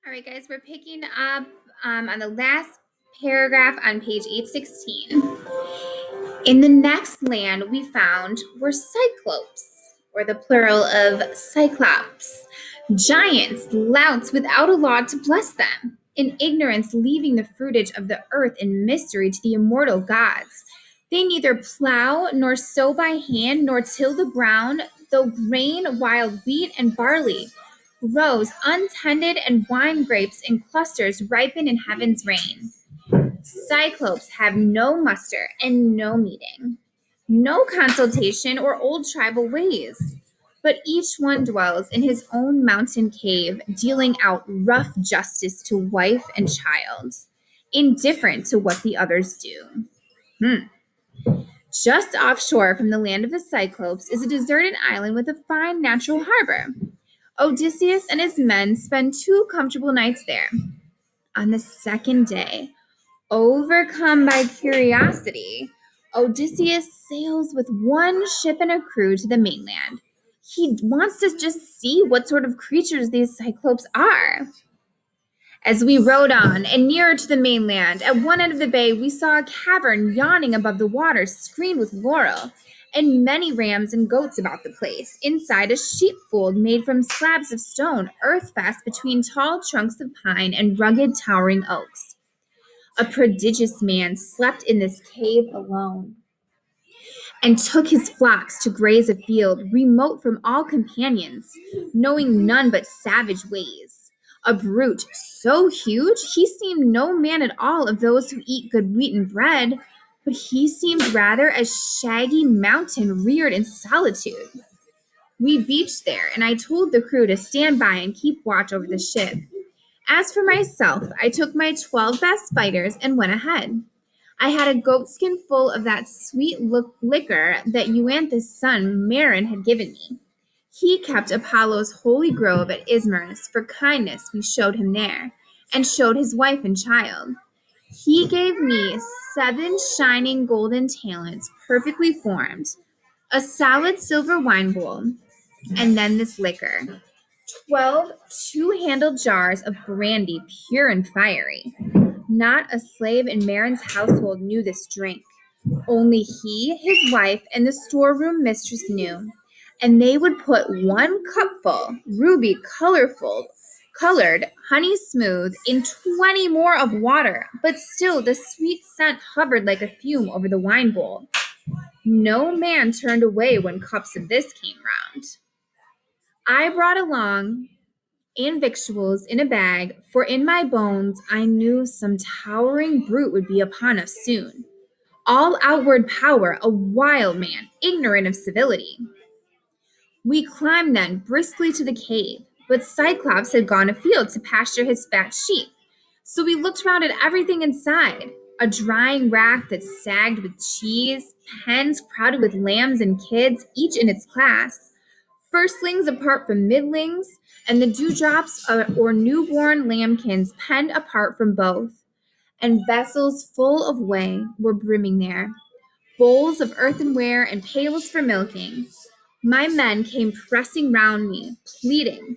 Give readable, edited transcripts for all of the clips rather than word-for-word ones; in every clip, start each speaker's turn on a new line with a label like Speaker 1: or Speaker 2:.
Speaker 1: All right, guys, we're picking up on the last paragraph on page 816. In the next land we found were cyclopes, or the plural of cyclops, giants, louts without a law to bless them, in ignorance leaving the fruitage of the earth in mystery to the immortal gods. They neither plow nor sow by hand nor till the ground, though grain, wild wheat, and barley grows untended, and wine grapes in clusters ripen in heaven's rain. Cyclopes have no muster and no meeting, no consultation or old tribal ways, but each one dwells in his own mountain cave, dealing out rough justice to wife and child, indifferent to what the others do. Just offshore from the land of the Cyclopes is a deserted island with a fine natural harbor. Odysseus and his men spend 2 comfortable nights there. On the second day, overcome by curiosity, Odysseus sails with one ship and a crew to the mainland. He wants to just see what sort of creatures these Cyclopes are. As we rowed on and nearer to the mainland, at one end of the bay, we saw a cavern yawning above the water, screened with laurel, and many rams and goats about the place. Inside, a sheepfold made from slabs of stone, earth fast between tall trunks of pine and rugged, towering oaks. A prodigious man slept in this cave alone, and took his flocks to graze a field, remote from all companions, knowing none but savage ways. A brute so huge he seemed no man at all of those who eat good wheaten bread, but he seemed rather a shaggy mountain reared in solitude. We beached there, and I told the crew to stand by and keep watch over the ship. As for myself, I took my 12 best fighters and went ahead. I had a goatskin full of that sweet liquor that Euanthus' son Marin had given me. He kept Apollo's holy grove at Ismarus for kindness we showed him there, and showed his wife and child. He gave me 7 shining golden talents, perfectly formed, a solid silver wine bowl, and then this liquor. 12 two-handled jars of brandy, pure and fiery. Not a slave in Marin's household knew this drink. Only he, his wife, and the storeroom mistress knew. And they would put 1 cupful, ruby colored, honey smooth, in 20 more of water, but still the sweet scent hovered like a fume over the wine bowl. No man turned away when cups of this came round. I brought along and victuals in a bag, for in my bones I knew some towering brute would be upon us soon. All outward power, a wild man, ignorant of civility. We climbed then briskly to the cave, but Cyclops had gone afield to pasture his fat sheep. So we looked round at everything inside. A drying rack that sagged with cheese, pens crowded with lambs and kids, each in its class, firstlings apart from middlings, and the dewdrops or newborn lambkins penned apart from both. And vessels full of whey were brimming there, bowls of earthenware and pails for milking. My men came pressing round me, pleading,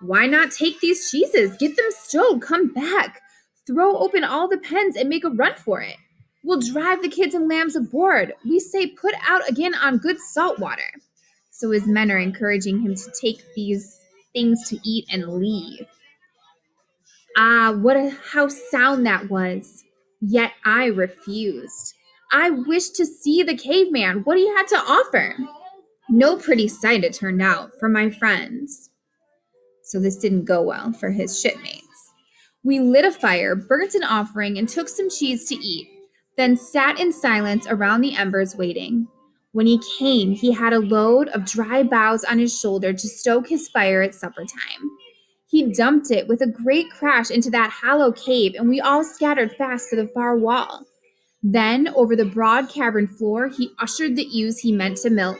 Speaker 1: "Why not take these cheeses? Get them stowed, come back. Throw open all the pens and make a run for it. We'll drive the kids and lambs aboard. We say put out again on good salt water." So his men are encouraging him to take these things to eat and leave. Ah, how sound that was. Yet I refused. I wished to see the caveman, what he had to offer. No pretty sight it turned out for my friends. So this didn't go well for his shipmates. We lit a fire, burnt an offering, and took some cheese to eat, then sat in silence around the embers waiting. When he came, he had a load of dry boughs on his shoulder to stoke his fire at supper time. He dumped it with a great crash into that hollow cave, and we all scattered fast to the far wall. Then, over the broad cavern floor, he ushered the ewes he meant to milk.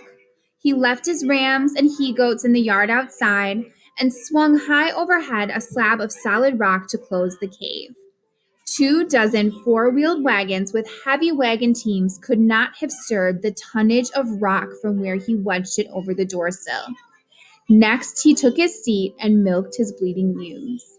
Speaker 1: He left his rams and he-goats in the yard outside, and swung high overhead a slab of solid rock to close the cave. 24 four-wheeled wagons with heavy wagon teams could not have stirred the tonnage of rock from where he wedged it over the doorsill. Next, he took his seat and milked his bleeding ewes.